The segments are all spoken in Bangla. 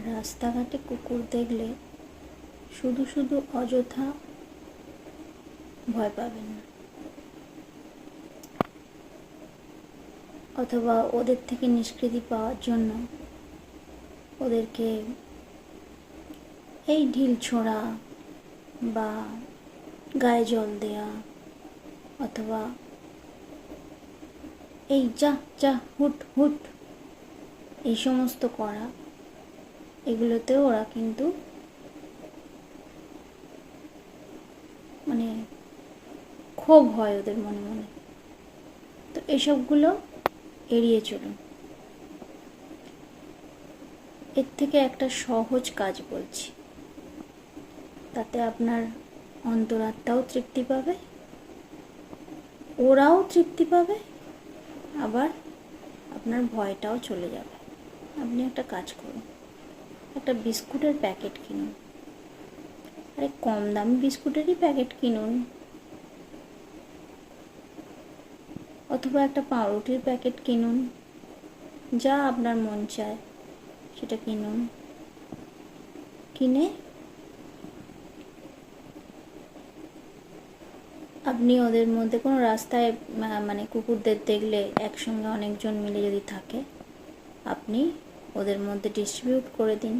রাস্তাঘাটে কুকুর দেখলে শুধু শুধু অযথা ভয় পাবেন না, অথবা ওদের থেকে নিষ্কৃতি পাওয়ার জন্য ওদেরকে এই ঢিল ছোঁড়া বা গায়ে জল দেয়া অথবা এই যা যা হুট হুট এই সমস্ত করা, এগুলোতেও ওরা কিন্তু মানে ক্ষোভ হয় ওদের মনে মনে। তো এসবগুলো এড়িয়ে চলুন। এর থেকে একটা সহজ কাজ বলছি, তাতে আপনার অন্তরাত্মাও তৃপ্তি পাবে, ওরাও তৃপ্তি পাবে, আবার আপনার ভয়টাও চলে যাবে। আপনি একটা কাজ করুন, একটা বিস্কুটের প্যাকেট কিনুন। আরে কম দামি বিস্কুটেরই প্যাকেট কিনুন, অথবা একটা পাউরুটির প্যাকেট কিনুন, যা আপনার মন চায় সেটা কিনুন। কিনে আপনি ওদের মধ্যে কোনো রাস্তায় মানে কুকুরদের দেখলে একসঙ্গে অনেকজন মিলে যদি থাকে, আপনি ওদের মধ্যে ডিস্ট্রিবিউট করে দিন।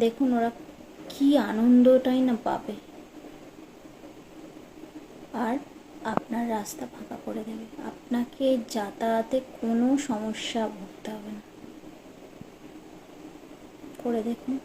দেখুন ওরা কি আনন্দটাই না পাবে, আর আপনার রাস্তা ফাঁকা করে দেবে। আপনাকে যাতায়াতে কোনো সমস্যা ভুগতে হবে না। করে দেখুন।